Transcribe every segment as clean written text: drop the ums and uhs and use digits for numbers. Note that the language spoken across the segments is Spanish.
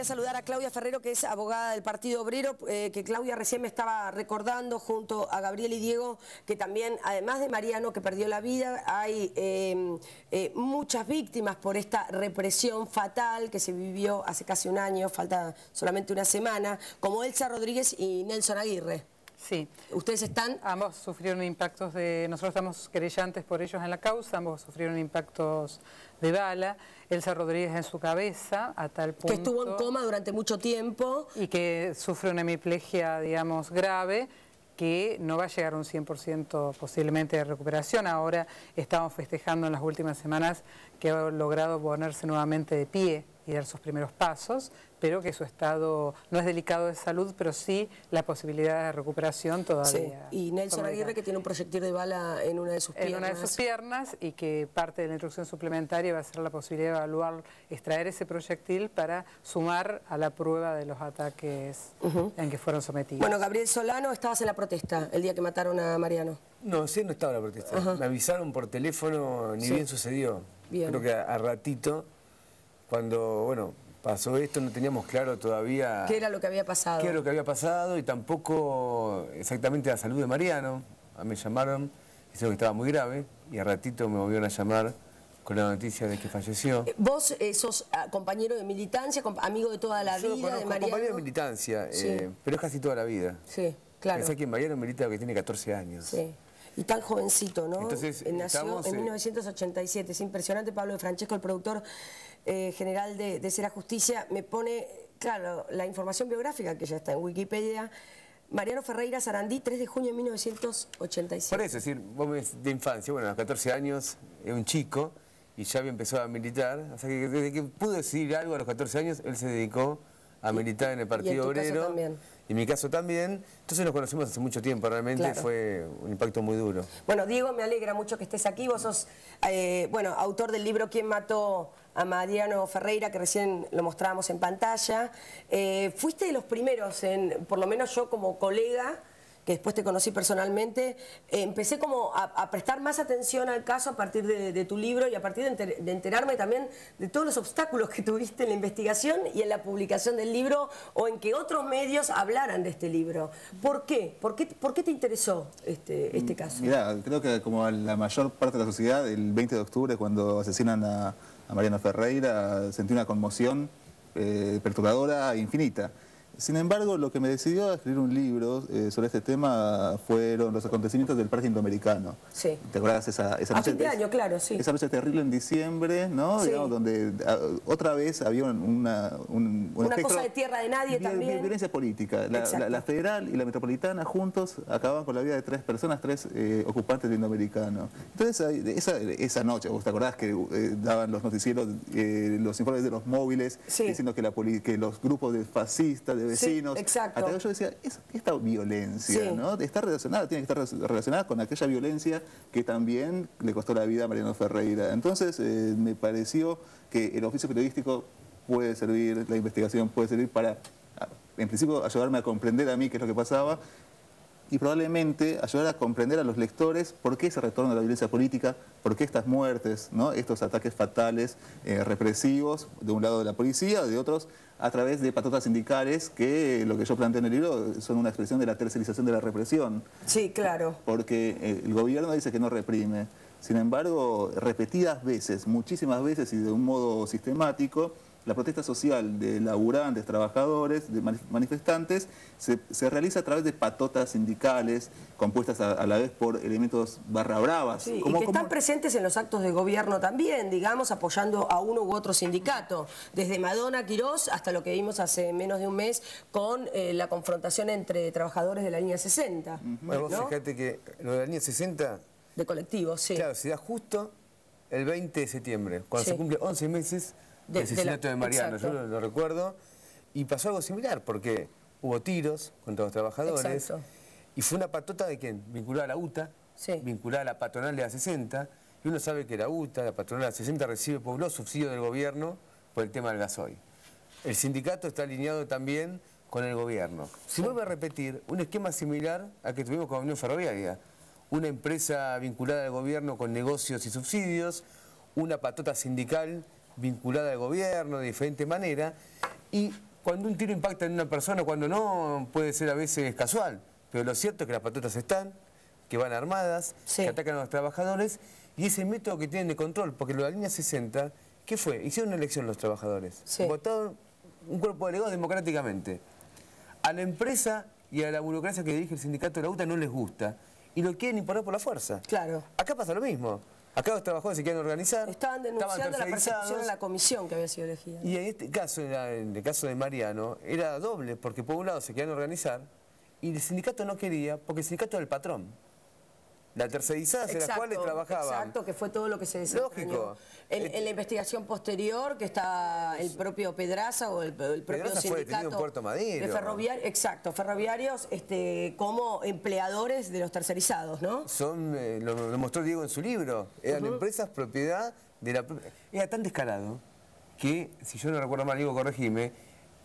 a saludar a Claudia Ferrero, que es abogada del Partido Obrero, que Claudia recién me estaba recordando junto a Gabriel y Diego, que también, además de Mariano, que perdió la vida, hay muchas víctimas por esta represión fatal que se vivió hace casi un año, falta solamente una semana, como Elsa Rodríguez y Nelson Aguirre. Sí. ¿Ustedes están? Ambos sufrieron impactos de... Nosotros estamos querellantes por ellos en la causa, ambos sufrieron impactos de bala. Elsa Rodríguez en su cabeza, a tal punto... Que estuvo en coma durante mucho tiempo. Y que sufre una hemiplegia, digamos, grave, que no va a llegar a un 100% posiblemente de recuperación. Ahora estamos festejando en las últimas semanas que ha logrado ponerse nuevamente de pie y dar sus primeros pasos, pero que su estado no es delicado de salud, pero sí la posibilidad de recuperación todavía. Sí. Y Nelson Aguirre, que tiene un proyectil de bala en una de sus piernas. En una de sus piernas, y que parte de la instrucción suplementaria va a ser la posibilidad de evaluar, extraer ese proyectil para sumar a la prueba de los ataques en que fueron sometidos. Bueno, Gabriel Solano, estabas en la protesta el día que mataron a Mariano. No, sí, no estaba en la protesta. Me avisaron por teléfono, ni bien sucedió. Creo que a ratito, cuando, bueno, pasó esto, no teníamos claro todavía... ¿Qué era lo que había pasado? ¿Qué era lo que había pasado? Y tampoco exactamente la salud de Mariano. Me llamaron, dijeron que estaba muy grave, y a ratito me volvieron a llamar con la noticia de que falleció. ¿Vos sos compañero de militancia, amigo de toda la vida de Mariano? Compañero de militancia, pero es casi toda la vida. Sí, claro. Pensé que Mariano milita que tiene 14 años. Sí. Y tan jovencito, ¿no? Entonces, nació en 1987. Es impresionante. Pablo de Francesco, el productor general de Será Justicia, me pone, claro, la información biográfica que ya está en Wikipedia. Mariano Ferreira Sarandí, 3 de junio de 1987. Por eso, es decir, vos ves de infancia, bueno, a los 14 años es un chico y ya había empezado a militar. O sea, que desde que pudo decidir algo a los 14 años, él se dedicó a militar en el Partido Obrero. Y en mi caso también. Entonces nos conocemos hace mucho tiempo, realmente fue un impacto muy duro. Bueno, Diego, me alegra mucho que estés aquí. Vos sos, bueno, autor del libro ¿Quién mató a Mariano Ferreira?, que recién lo mostrábamos en pantalla. Fuiste de los primeros, por lo menos yo como colega, que después te conocí personalmente, empecé como a prestar más atención al caso a partir de tu libro y a partir de enterarme también de todos los obstáculos que tuviste en la investigación y en la publicación del libro, o en que otros medios hablaran de este libro. ¿Por qué? ¿Por qué te interesó este caso? Mirá, creo que como a la mayor parte de la sociedad, el 20 de octubre, cuando asesinan a Mariano Ferreira, sentí una conmoción perturbadora e infinita. Sin embargo, lo que me decidió a escribir un libro sobre este tema fueron los acontecimientos del Parque Indoamericano. Sí. ¿Te acuerdas esa noche? A fin de año, claro, sí. Esa noche terrible en diciembre, ¿no? Sí. Digamos, donde otra vez había una cosa de tierra de nadie también. Violencia política. La federal y la metropolitana juntos acababan con la vida de 3 personas, 3 ocupantes del Indoamericano. Entonces, esa noche, ¿vos te acordás que daban los noticieros, los informes de los móviles, diciendo que los grupos de fascistas, de vecinos, exacto. Yo decía, esta violencia, ¿no? Está relacionada, tiene que estar relacionada con aquella violencia que también le costó la vida a Mariano Ferreira. Entonces me pareció que el oficio periodístico puede servir, la investigación puede servir para, en principio, ayudarme a comprender a mí qué es lo que pasaba, y probablemente ayudar a comprender a los lectores por qué ese retorno a la violencia política, por qué estas muertes, ¿no? Estos ataques fatales, represivos, de un lado de la policía, de otros a través de patotas sindicales, que lo que yo planteo en el libro son una expresión de la tercerización de la represión. Sí, claro. Porque el gobierno dice que no reprime. Sin embargo, repetidas veces, muchísimas veces y de un modo sistemático, la protesta social de laburantes, trabajadores, de manifestantes, se realiza a través de patotas sindicales, compuestas a la vez por elementos barra bravas. Sí, y que están presentes en los actos de gobierno también, digamos, apoyando a uno u otro sindicato. Desde Madonna, Quirós, hasta lo que vimos hace menos de un mes con la confrontación entre trabajadores de la línea 60. Bueno, ¿no? vos fíjate que lo de la línea 60... De colectivos, sí. Claro, se da justo el 20 de septiembre, cuando se cumple 11 meses del asesinato de Mariano. Yo lo recuerdo. Y pasó algo similar, porque hubo tiros contra los trabajadores. Y fue una patota de quién, vinculada a la UTA, vinculada a la patronal de la 60. Y uno sabe que la UTA, la patronal de la 60, recibe por los subsidios del gobierno por el tema del gasoil. El sindicato está alineado también con el gobierno. Se vuelve a repetir un esquema similar al que tuvimos con la Unión Ferroviaria. Una empresa vinculada al gobierno con negocios y subsidios, una patota sindical vinculada al gobierno de diferente manera, y cuando un tiro impacta en una persona, cuando no, puede ser a veces casual. Pero lo cierto es que las patrullas están, que van armadas, que atacan a los trabajadores, y ese método que tienen de control, porque la línea 60, ¿qué fue? Hicieron una elección los trabajadores. Votaron un cuerpo delegado democráticamente. A la empresa y a la burocracia que dirige el sindicato de la UTA no les gusta, y lo quieren imponer por la fuerza. Claro. Acá pasa lo mismo. Acá los trabajadores se quieren organizar. Estaban denunciando la persecución a la comisión que había sido elegida. Y en este caso, en el caso de Mariano, era doble, porque por un lado se querían organizar y el sindicato no quería, porque el sindicato era el patrón. La tercerizada en las cuales trabajaban. Exacto, que fue todo lo que se desentrañó. Lógico. En la investigación posterior, que está el propio Pedraza o el propio Pedraza sindicato fue detenido en Puerto Madero. De ferroviarios, exacto, ferroviarios como empleadores de los tercerizados, ¿no? Lo mostró Diego en su libro, eran empresas propiedad de la... Era tan descarado que, si yo no recuerdo mal, Diego, corregime,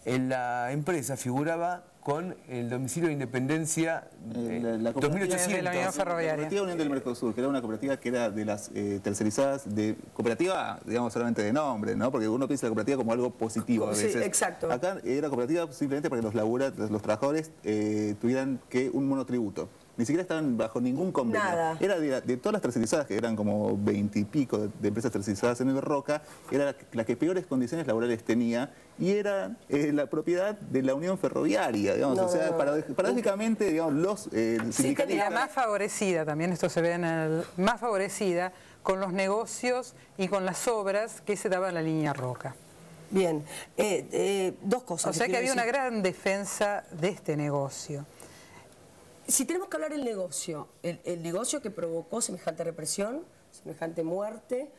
en la empresa figuraba con el domicilio de Independencia la 2800. De la Unión Ferroviaria. La cooperativa Unión del Mercosur, que era una cooperativa que era de las tercerizadas, de cooperativa, digamos, solamente de nombre, ¿no? Porque uno piensa la cooperativa como algo positivo a veces. Sí, exacto. Acá era cooperativa simplemente para que los trabajadores tuvieran un monotributo. Ni siquiera estaban bajo ningún convenio. Nada. Era de todas las tercerizadas, que eran como 20 y pico de empresas tercerizadas en el Roca, era la que peores condiciones laborales tenía y era la propiedad de la Unión Ferroviaria, digamos. O sea, paradójicamente, digamos, los sindicalistas... La más favorecida, también esto se ve más favorecida con los negocios y con las obras que se daban en la línea Roca. Bien, dos cosas. O sea que había una gran defensa de este negocio. Si tenemos que hablar del negocio, el negocio que provocó semejante represión, semejante muerte,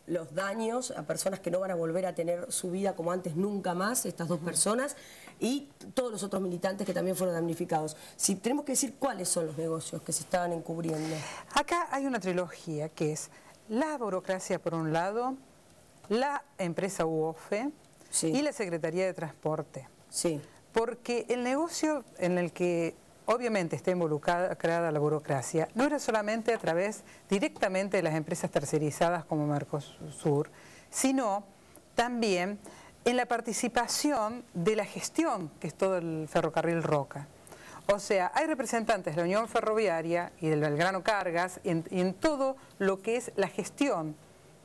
los daños a personas que no van a volver a tener su vida como antes nunca más, estas dos personas, y todos los otros militantes que también fueron damnificados. Si tenemos que decir cuáles son los negocios que se estaban encubriendo. Acá hay una trilogía que es la burocracia por un lado, la empresa UOFE y la Secretaría de Transporte. Sí. Porque el negocio en el que obviamente está involucrada la burocracia, no era solamente a través directamente de las empresas tercerizadas como Mercosur, sino también en la participación de la gestión, que es todo el ferrocarril Roca. O sea, hay representantes de la Unión Ferroviaria y del Belgrano Cargas, y en todo lo que es la gestión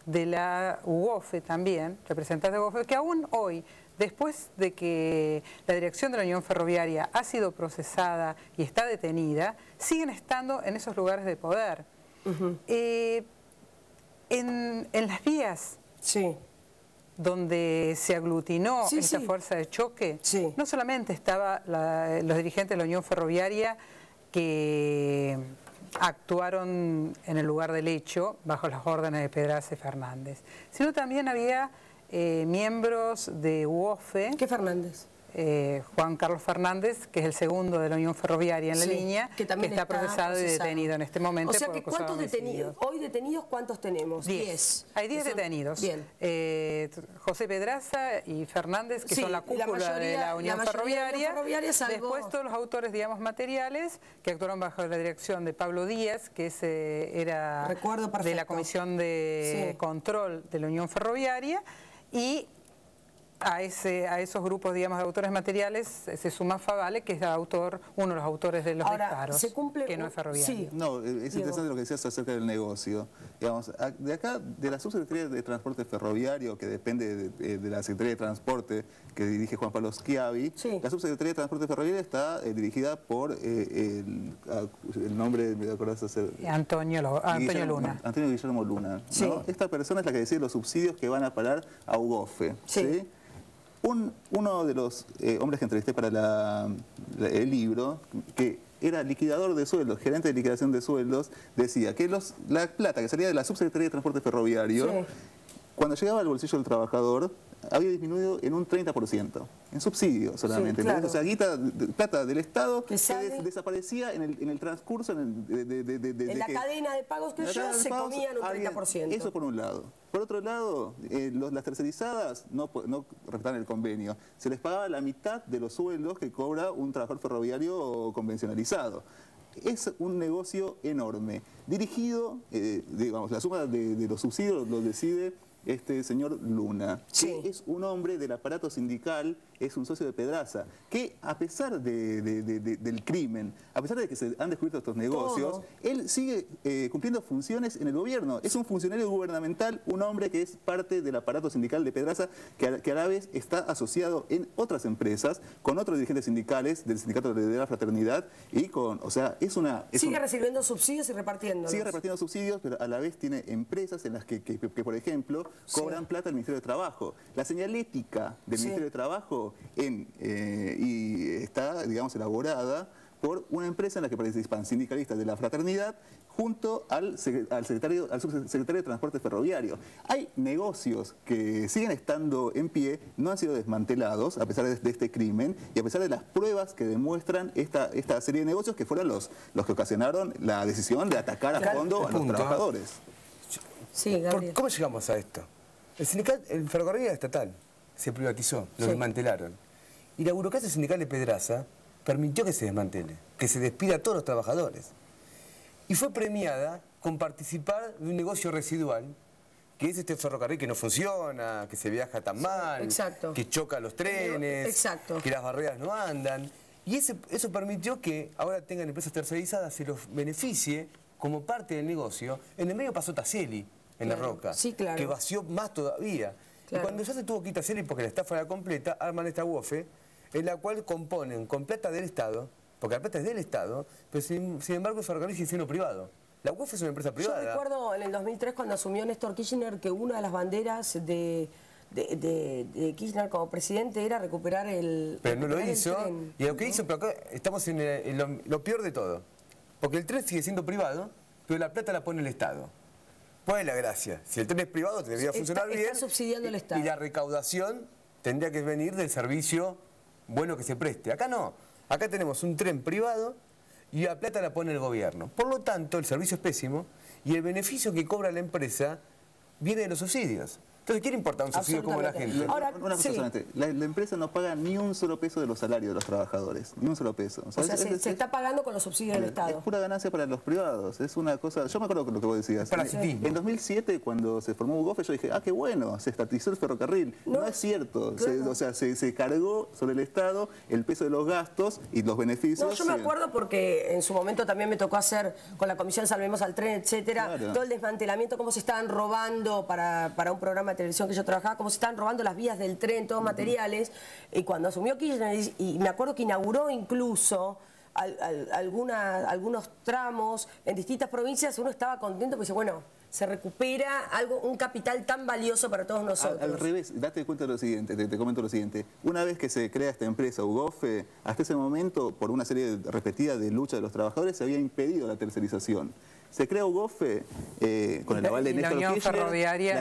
de la UOFE también, representantes de UOFE, que aún hoy, después de que la dirección de la Unión Ferroviaria ha sido procesada y está detenida, siguen estando en esos lugares de poder. En las vías donde se aglutinó esta fuerza de choque, no solamente estaban los dirigentes de la Unión Ferroviaria que actuaron en el lugar del hecho bajo las órdenes de Pedraza y Fernández, sino también había miembros de UOFE. ¿Qué Fernández? Juan Carlos Fernández, que es el segundo de la Unión Ferroviaria en la línea, que está procesado y detenido en este momento. O sea que ¿cuántos detenidos? Hoy detenidos, ¿cuántos tenemos? 10. Hay 10 detenidos. Bien. José Pedraza y Fernández, que son la cúpula de la Unión Ferroviaria. Después todos los autores, digamos, materiales, que actuaron bajo la dirección de Pablo Díaz, que era de la Comisión de Control de la Unión Ferroviaria, y a esos grupos, digamos, de autores materiales se suma Favale, que es uno de los autores de los disparos, que no es ferroviario. No, es interesante lo que decías acerca del negocio. Digamos, de acá, de la Subsecretaría de Transporte Ferroviario, que depende de la Secretaría de Transporte, que dirige Juan Pablo Schiavi, la Subsecretaría de Transporte Ferroviario está dirigida por el nombre, ¿me acordás hacer? Antonio Luna. Antonio Guillermo Luna. ¿No? Esta persona es la que decide los subsidios que van a parar a UOFE. Uno de los hombres que entrevisté para el libro, que era liquidador de sueldos, gerente de liquidación de sueldos, decía que la plata que salía de la Subsecretaría de Transporte Ferroviario, cuando llegaba al bolsillo del trabajador, había disminuido en un 30%, en subsidios solamente. O sea, plata del Estado que desaparecía en el transcurso, en la cadena de pagos que se comían un 30%. Eso por un lado. Por otro lado, las tercerizadas no respetaban el convenio. Se les pagaba la mitad de los sueldos que cobra un trabajador ferroviario convencionalizado. Es un negocio enorme, dirigido, digamos, la suma de los subsidios lo decide este señor Luna, Sí. que es un hombre del aparato sindical, es un socio de Pedraza, que a pesar del crimen, a pesar de que se han descubierto estos negocios, él sigue cumpliendo funciones en el gobierno. Es un funcionario gubernamental, un hombre que es parte del aparato sindical de Pedraza, que a la vez está asociado en otras empresas, con otros dirigentes sindicales del Sindicato de la Fraternidad, y con, o sea, sigue recibiendo subsidios y repartiéndolos. Sigue repartiendo subsidios, pero a la vez tiene empresas en las que por ejemplo, cobran plata al Ministerio de Trabajo. La señalética del Ministerio de Trabajo y está, digamos, elaborada por una empresa en la que participan sindicalistas de la Fraternidad junto al subsecretario de Transporte Ferroviario. Hay negocios que siguen estando en pie, no han sido desmantelados a pesar de este crimen y a pesar de las pruebas que demuestran esta serie de negocios que fueron los que ocasionaron la decisión de atacar a fondo a los trabajadores. Sí, Gabriel. ¿Cómo llegamos a esto? El ferrocarril era estatal, se privatizó, lo desmantelaron. Y la burocracia sindical de Pedraza permitió que se desmantele, que se despida a todos los trabajadores. Y fue premiada con participar de un negocio residual, que es este ferrocarril que no funciona, que se viaja tan mal, que choca los trenes, que las barreras no andan. Y eso permitió que ahora tengan empresas tercerizadas, se los beneficie como parte del negocio. En el medio pasó Tacelli, en La Roca, que vació más todavía. Y cuando ya se tuvo que ir Tacelli porque la estafa era completa, arman esta UOFE, en la cual componen con plata del Estado, porque la plata es del Estado, pero sin embargo el ferrocarril sigue siendo privado. La UOFE es una empresa privada. Yo recuerdo en el 2003 cuando asumió Néstor Kirchner que una de las banderas de Kirchner como presidente era recuperar el Pero no lo hizo, y lo que hizo, pero acá estamos en lo peor de todo, porque el tren sigue siendo privado, pero la plata la pone el Estado. ¿Cuál es la gracia? Si el tren es privado, debería funcionar bien. Está subsidiando el Estado. Y la recaudación tendría que venir del servicio bueno que se preste. Acá no. Acá tenemos un tren privado y la plata la pone el gobierno. Por lo tanto, el servicio es pésimo y el beneficio que cobra la empresa viene de los subsidios. Entonces, ¿quién importa un subsidio como la gente? Ahora, una cosa solamente, la empresa no paga ni un solo peso de los salarios de los trabajadores, ni un solo peso. O sea, se está pagando con los subsidios del Estado. Es pura ganancia para los privados, es una cosa, yo me acuerdo con lo que vos decías. En 2007, cuando se formó UGOFE, yo dije, qué bueno, se estatizó el ferrocarril. No es cierto, o sea, se cargó sobre el Estado el peso de los gastos y los beneficios. No, yo me acuerdo porque en su momento también me tocó hacer con la Comisión Salvemos al Tren, etcétera, todo el desmantelamiento, cómo se estaban robando para un programa de televisión que yo trabajaba, como se estaban robando las vías del tren, todos materiales, y cuando asumió Kirchner, y me acuerdo que inauguró incluso algunos tramos en distintas provincias, uno estaba contento porque dice, bueno, se recupera un capital tan valioso para todos nosotros. Al revés, date cuenta de lo siguiente, te comento lo siguiente. Una vez que se crea esta empresa, UGOFE, hasta ese momento, por una serie repetida de lucha de los trabajadores, se había impedido la tercerización. Se crea UGOFE con el aval de Néstor Kirchner.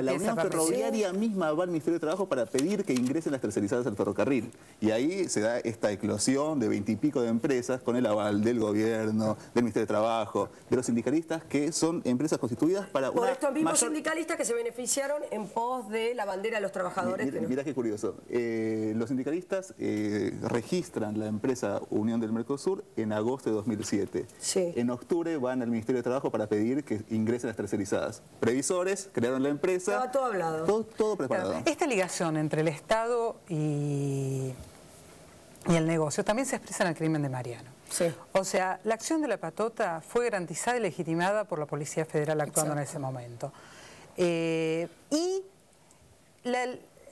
La Unión Ferroviaria misma va al Ministerio de Trabajo para pedir que ingresen las tercerizadas al ferrocarril. Y ahí se da esta eclosión de 20 y pico de empresas con el aval del gobierno, del Ministerio de Trabajo, de los sindicalistas, que son empresas constituidas para por estos mismos sindicalistas que se beneficiaron en pos de la bandera de los trabajadores. Mirá qué curioso. Los sindicalistas registran la empresa Unión del Mercosur en agosto de 2007. En octubre van al Ministerio de Trabajo para pedir que ingresen las tercerizadas. Previsores, crearon la empresa. Estaba todo hablado. Todo preparado. Claro. Esta ligación entre el Estado y el negocio también se expresa en el crimen de Mariano. O sea, la acción de la patota fue garantizada y legitimada por la Policía Federal actuando en ese momento.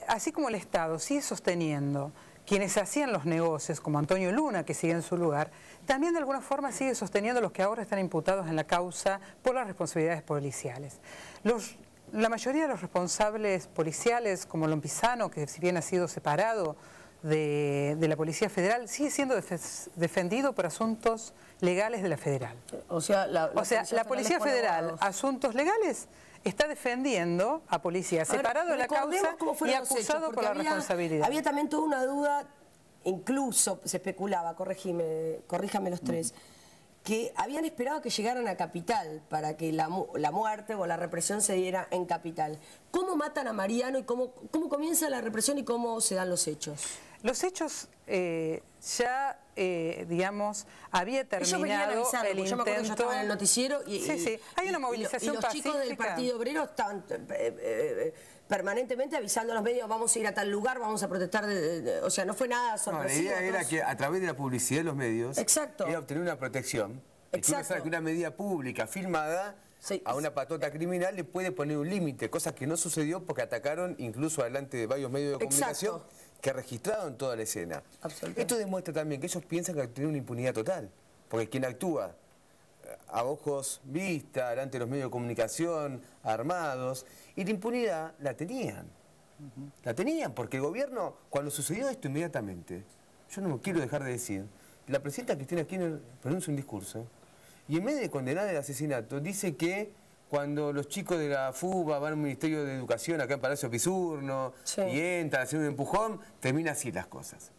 Así como el Estado sigue sosteniendo quienes hacían los negocios, como Antonio Luna, que sigue en su lugar, también de alguna forma sigue sosteniendo los que ahora están imputados en la causa por las responsabilidades policiales. La mayoría de los responsables policiales, como Lompisano, que si bien ha sido separado de la Policía Federal, sigue siendo defendido por asuntos legales de la Federal. O sea, la Policía Federal, asuntos legales, está defendiendo a policía separado de la causa y acusado por la responsabilidad. Había también toda una duda, incluso se especulaba, corríjame los tres, que habían esperado que llegaran a Capital para que la muerte o la represión se diera en Capital. ¿Cómo matan a Mariano y cómo comienza la represión y cómo se dan los hechos? Los hechos ya digamos, había terminado el intento... Yo me acuerdo que yo estaba en el noticiero Sí, hay una movilización pacífica. Y los chicos del Partido Obrero estaban permanentemente avisando a los medios, vamos a ir a tal lugar, vamos a protestar, o sea, no fue nada sorpresivo. La idea era que a través de la publicidad de los medios, era obtener una protección. Exacto. Que una medida pública filmada a una patota criminal le puede poner un límite, cosa que no sucedió porque atacaron incluso adelante de varios medios de comunicación que registraron toda la escena. Esto demuestra también que ellos piensan que tienen una impunidad total, porque quien actúa a ojos vista, delante de los medios de comunicación, armados, y la impunidad la tenían. La tenían, porque el gobierno, cuando sucedió esto inmediatamente, yo no quiero dejar de decir, la presidenta Cristina Kirchner pronuncia un discurso, y en vez de condenar el asesinato, dice que cuando los chicos de la FUBA van al Ministerio de Educación, acá en Palacio Pisurno, y entran a hacer un empujón, termina así las cosas.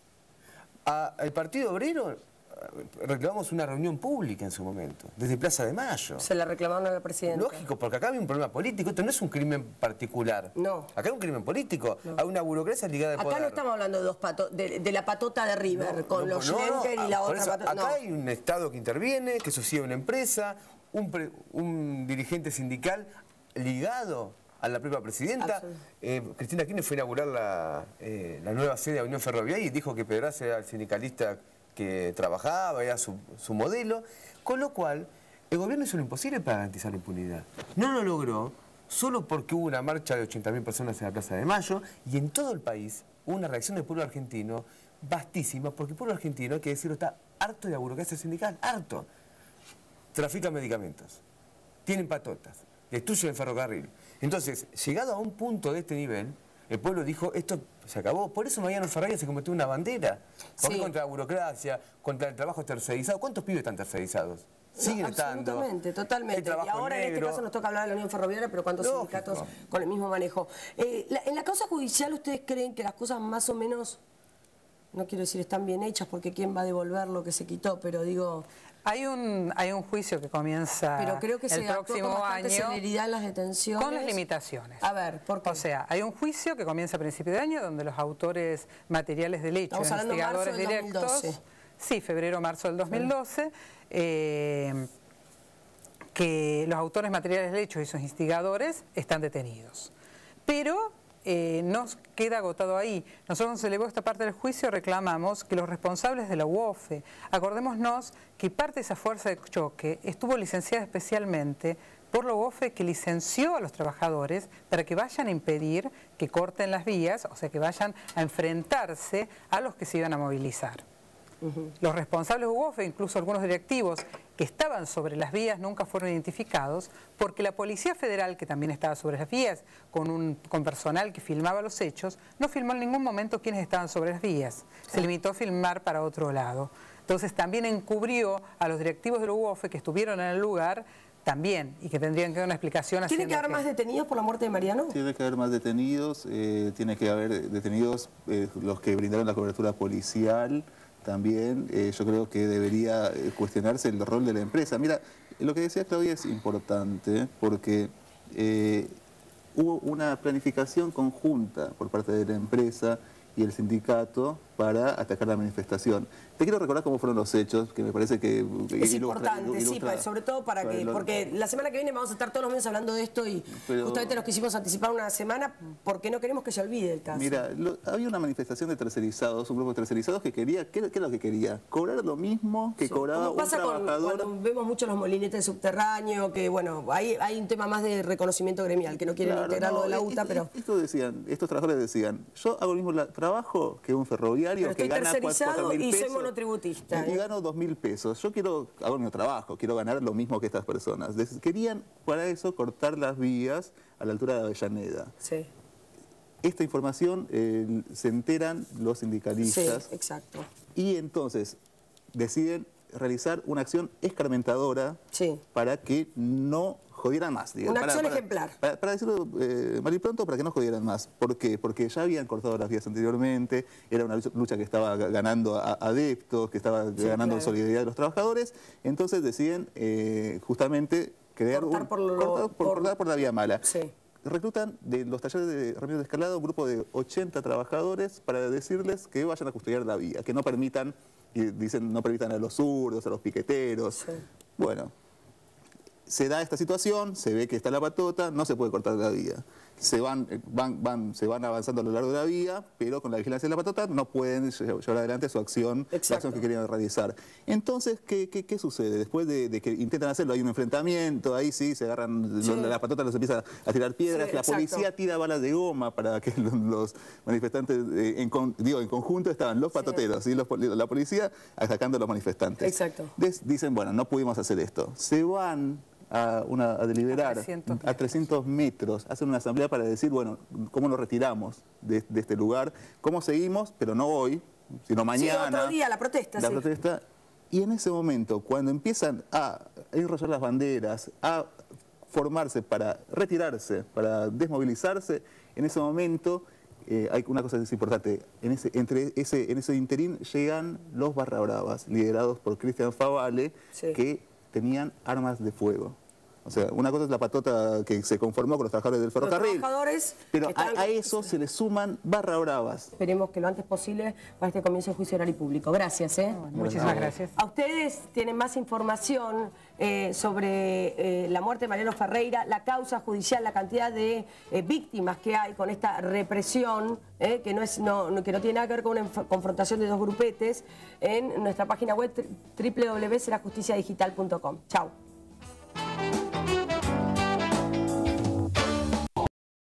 Al Partido Obrero reclamamos una reunión pública en su momento, desde Plaza de Mayo. Se la reclamaron a la presidenta. Lógico, porque acá hay un problema político, esto no es un crimen particular. No. Acá hay un crimen político, hay una burocracia ligada al poder. Acá no estamos hablando de la patota de River, con los Schenker y la otra patota. Acá hay un Estado que interviene, que sostiene una empresa, un dirigente sindical ligado a la propia presidenta. Cristina Kirchner fue a inaugurar la nueva sede de la Unión Ferroviaria y dijo que Pedraza era el sindicalista que trabajaba, era su modelo, con lo cual el gobierno hizo lo imposible para garantizar la impunidad. No lo logró solo porque hubo una marcha de 80.000 personas en la Plaza de Mayo y en todo el país hubo una reacción del pueblo argentino vastísima, porque el pueblo argentino, hay que decirlo, está harto de la burocracia sindical, harto. Trafican medicamentos, tienen patotas, destruyen el ferrocarril. Entonces, llegado a un punto de este nivel, el pueblo dijo, esto se acabó. Por eso Mariano Ferreira se convirtió en una bandera. Porque contra la burocracia, contra el trabajo tercerizado. ¿Cuántos pibes están tercerizados? Siguen estando. Absolutamente, totalmente. Y ahora en este caso nos toca hablar de la Unión Ferroviaria, pero ¿cuántos sindicatos con el mismo manejo? En la causa judicial, ¿ustedes creen que las cosas más o menos, no quiero decir están bien hechas, porque quién va a devolver lo que se quitó, pero digo... Hay un juicio que comienza el próximo año celeridad en las detenciones. Con las limitaciones. A ver, ¿por qué? O sea, hay un juicio que comienza a principio de año donde los autores materiales del hecho, investigadores directos... 2012. Sí, febrero-marzo del 2012, que los autores materiales del hecho y sus instigadores están detenidos. Pero... no queda agotado ahí. Nosotros cuando se elevó esta parte del juicio reclamamos que los responsables de la UOFE, acordémonos que parte de esa fuerza de choque estuvo licenciada especialmente por la UOFE, que licenció a los trabajadores para que vayan a impedir que corten las vías, o sea que vayan a enfrentarse a los que se iban a movilizar. Los responsables de UOFE, incluso algunos directivos que estaban sobre las vías, nunca fueron identificados porque la Policía Federal, que también estaba sobre las vías, con personal que filmaba los hechos, no filmó en ningún momento quienes estaban sobre las vías. Se limitó a filmar para otro lado. Entonces también encubrió a los directivos de la UOFE que estuvieron en el lugar también, y que tendrían que dar una explicación. ¿Tiene que haber más detenidos por la muerte de Mariano? Tiene que haber más detenidos, tiene que haber detenidos los que brindaron la cobertura policial. También yo creo que debería cuestionarse el rol de la empresa. Mira, lo que decía Claudia es importante porque hubo una planificación conjunta por parte de la empresa y el sindicato para atacar la manifestación. Te quiero recordar cómo fueron los hechos, que me parece que es importante, sí, sobre todo para que, porque la semana que viene vamos a estar todos los meses hablando de esto y justamente nos quisimos anticipar una semana porque no queremos que se olvide el caso. Mira, había una manifestación de tercerizados, un grupo de tercerizados que quería, ¿qué es lo que quería? Cobrar lo mismo que cobraba un trabajador. Cuando vemos mucho los molinetes subterráneos, que bueno, hay un tema más de reconocimiento gremial, que no quieren integrarlo de la UTA, pero... Estos trabajadores decían, yo hago el mismo trabajo que un ferroviario que gana 4.000 pesos. Monotributista. Y gano 2.000 pesos. Yo hago mi trabajo, quiero ganar lo mismo que estas personas. Querían para eso cortar las vías a la altura de Avellaneda. Sí. Esta información se enteran los sindicalistas. Sí, exacto. Y entonces deciden realizar una acción escarmentadora para que no jodieran más. Una acción ejemplar. Para decirlo mal y pronto, para que no jodieran más. ¿Por qué? Porque ya habían cortado las vías anteriormente, era una lucha que estaba ganando adeptos, que estaba ganando solidaridad de los trabajadores, entonces deciden justamente crear cortar por la vía mala. Sí. Reclutan de los talleres de Remedios de Escalada un grupo de 80 trabajadores para decirles que vayan a custodiar la vía, que no permitan y dicen no permitan a los zurdos, a los piqueteros. Sí. Bueno, se da esta situación, se ve que está la patota, no se puede cortar la vía. Se van avanzando a lo largo de la vía, pero con la vigilancia de la patota no pueden llevar adelante su acción, la acción que querían realizar. Entonces, ¿qué sucede? Después de que intentan hacerlo, hay un enfrentamiento, ahí sí, se agarran, la patota los empieza a tirar piedras, la policía tira balas de goma para que los manifestantes, en conjunto estaban los patoteros y la policía atacando a los manifestantes. Exacto. Dicen, bueno, no pudimos hacer esto. Se van a deliberar a 300 metros, hacen una asamblea para decir, bueno, ¿cómo nos retiramos de este lugar? ¿Cómo seguimos? Pero no hoy, sino mañana. Sí, otro día, la protesta. La protesta. Y en ese momento, cuando empiezan a enrollar las banderas, a formarse para retirarse, para desmovilizarse, en ese momento hay una cosa que es importante. En ese interín llegan los Barra Bravas, liderados por Cristian Favale, que tenían armas de fuego. O sea, una cosa es la patota que se conformó con los trabajadores del ferrocarril, pero a eso se le suman Barra Bravas. Esperemos que lo antes posible para este comienzo de juicio oral y público. Gracias. Muchísimas gracias. A ustedes tienen más información sobre la muerte de Mariano Ferreira, la causa judicial, la cantidad de víctimas que hay con esta represión, que no tiene nada que ver con una confrontación de dos grupetes, en nuestra página web www.serajusticiadigital.com. Chau.